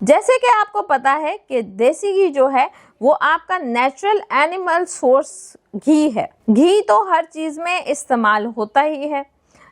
जैसे कि आपको पता है कि देसी घी जो है वो आपका नेचुरल एनिमल सोर्स घी है। घी तो हर चीज में इस्तेमाल होता ही है,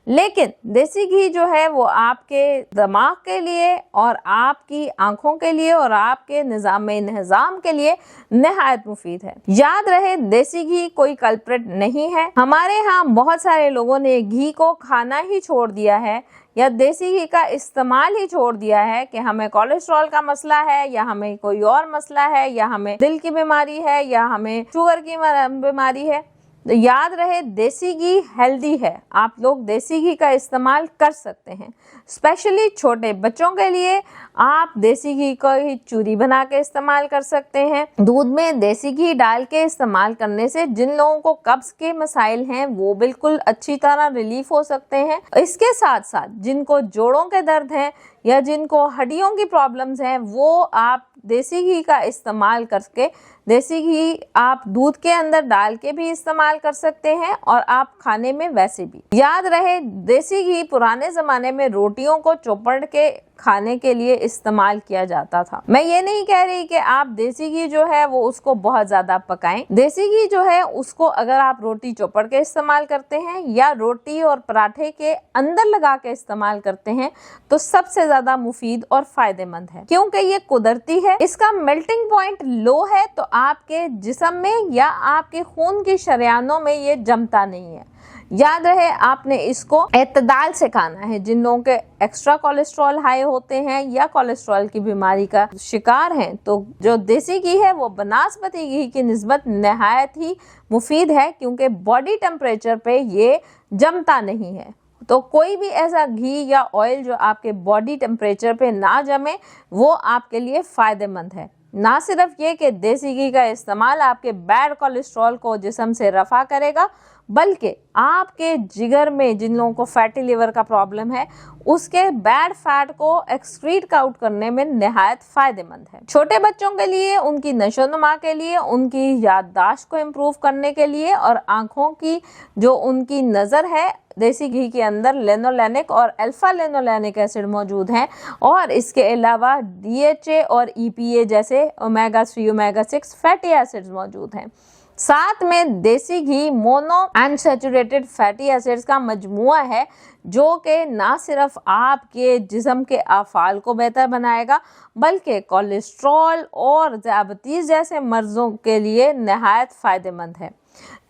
लेकिन देसी घी जो है वो आपके दिमाग के लिए और आपकी आंखों के लिए और आपके निजाम के लिए निहायत मुफीद है। याद रहे, देसी घी कोई कल्प्रिट नहीं है। हमारे यहाँ बहुत सारे लोगों ने घी को खाना ही छोड़ दिया है या देसी घी का इस्तेमाल ही छोड़ दिया है कि हमें कोलेस्ट्रॉल का मसला है या हमें कोई और मसला है या हमें दिल की बीमारी है या हमें शुगर की बीमारी है। तो याद रहे, देसी घी हेल्दी है। आप लोग देसी घी का इस्तेमाल कर सकते हैं। स्पेशली छोटे बच्चों के लिए आप देसी घी को ही चूरी बना के इस्तेमाल कर सकते हैं। दूध में देसी घी डाल के इस्तेमाल करने से जिन लोगों को कब्ज के मसाइल हैं वो बिल्कुल अच्छी तरह रिलीफ हो सकते हैं। इसके साथ साथ जिनको जोड़ों के दर्द हैं या जिनको हड्डियों की प्रॉब्लम्स हैं वो आप देसी घी का इस्तेमाल करके, देसी घी आप दूध के अंदर डाल के भी इस्तेमाल कर सकते हैं और आप खाने में वैसे भी। याद रहे, देसी घी पुराने जमाने में रोटियों को चौपड़ के खाने के लिए इस्तेमाल किया जाता था। मैं ये नहीं कह रही कि आप देसी घी जो है वो उसको बहुत ज्यादा पकाएं। देसी घी जो है उसको अगर आप रोटी चौपड़ के इस्तेमाल करते हैं या रोटी और पराठे के अंदर लगा के इस्तेमाल करते हैं तो सबसे ज्यादा मुफीद और फायदेमंद है, क्योंकि ये कुदरती है। इसका मेल्टिंग पॉइंट लो है तो आपके जिस्म में या आपके खून की शरियानों में ये जमता नहीं है। याद रहे, आपने इसको एतदाल से खाना है। जिन लोगों के एक्स्ट्रा कोलेस्ट्रॉल हाई होते हैं या कोलेस्ट्रॉल की बीमारी का शिकार हैं, तो जो देसी घी है वो बनास्पति घी की निस्बत निहायत ही मुफीद है, क्योंकि बॉडी टेम्परेचर पे ये जमता नहीं है। तो कोई भी ऐसा घी या ऑयल जो आपके बॉडी टेम्परेचर पे ना जमे वो आपके लिए फायदेमंद है। ना सिर्फ ये कि देसी घी का इस्तेमाल आपके बैड कोलेस्ट्रॉल को जिस्म से रफा करेगा, बल्कि आपके जिगर में जिन लोगों को फैटी लिवर का प्रॉब्लम है उसके बैड फैट को एक्सक्रीट आउट करने में निहायत फायदेमंद है। छोटे बच्चों के लिए, उनकी नशोनुमा के लिए, उनकी याददाश्त को इम्प्रूव करने के लिए और आंखों की जो उनकी नज़र है, देसी घी के अंदर लेनोलेनिक और अल्फा लेनोलेनिक एसिड मौजूद हैं और इसके अलावा DHA और EPA जैसे ओमेगा 3 ओमेगा 6 फैटी एसिड्स मौजूद हैं। साथ में देसी घी मोनो अनसैचुरेटेड फैटी एसिड्स का मजमुआ है जो कि ना सिर्फ आपके जिस्म के आफाल को बेहतर बनाएगा बल्कि कोलेस्ट्रॉल और ज़ियाबतीस जैसे मर्ज़ों के लिए निहायत फ़ायदेमंद है।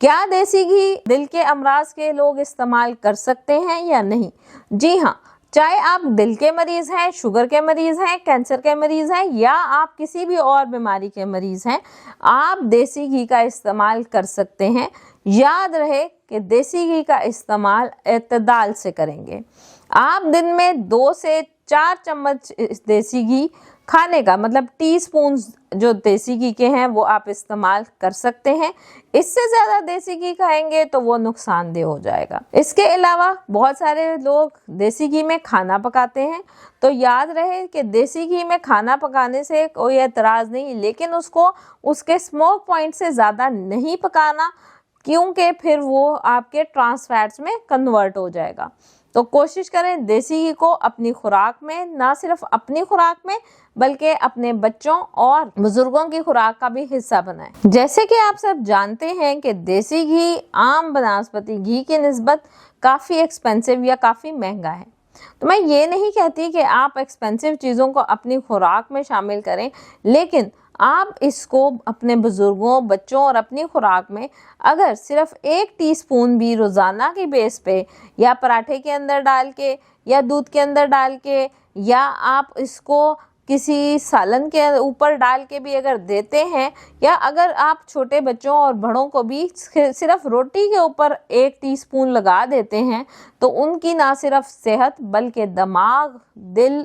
क्या देसी घी दिल के अमराज के लोग इस्तेमाल कर सकते हैं या नहीं? जी हाँ, चाहे आप दिल के मरीज हैं, शुगर के मरीज हैं, कैंसर के मरीज हैं या आप किसी भी और बीमारी के मरीज हैं, आप देसी घी का इस्तेमाल कर सकते हैं। याद रहे कि देसी घी का इस्तेमाल एतदाल से करेंगे। आप दिन में 2 से 4 चम्मच देसी घी खाने का मतलब टीस्पून जो देसी घी के हैं वो आप इस्तेमाल कर सकते हैं। इससे ज़्यादा देसी घी खाएंगे तो वो नुकसानदेह हो जाएगा। इसके अलावा बहुत सारे लोग देसी घी में खाना पकाते हैं, तो याद रहे कि देसी घी में खाना पकाने से कोई एतराज़ नहीं, लेकिन उसको उसके स्मोक पॉइंट से ज़्यादा नहीं पकाना, क्योंकि फिर वो आपके ट्रांस फैट्स में कन्वर्ट हो जाएगा। तो कोशिश करें देसी घी को अपनी खुराक में, ना सिर्फ अपनी खुराक में बल्कि अपने बच्चों और बुजुर्गों की खुराक का भी हिस्सा बनाएं। जैसे कि आप सब जानते हैं कि देसी घी आम बनास्पति घी की निस्बत काफ़ी एक्सपेंसिव या काफ़ी महंगा है। तो मैं ये नहीं कहती कि आप एक्सपेंसिव चीज़ों को अपनी खुराक में शामिल करें, लेकिन आप इसको अपने बुजुर्गों, बच्चों और अपनी खुराक में अगर सिर्फ 1 टीस्पून भी रोज़ाना की बेस पे या पराठे के अंदर डाल के या दूध के अंदर डाल के या आप इसको किसी सालन के ऊपर डाल के भी अगर देते हैं, या अगर आप छोटे बच्चों और बड़ों को भी सिर्फ रोटी के ऊपर 1 टीस्पून लगा देते हैं, तो उनकी ना सिर्फ सेहत बल्कि दिमाग, दिल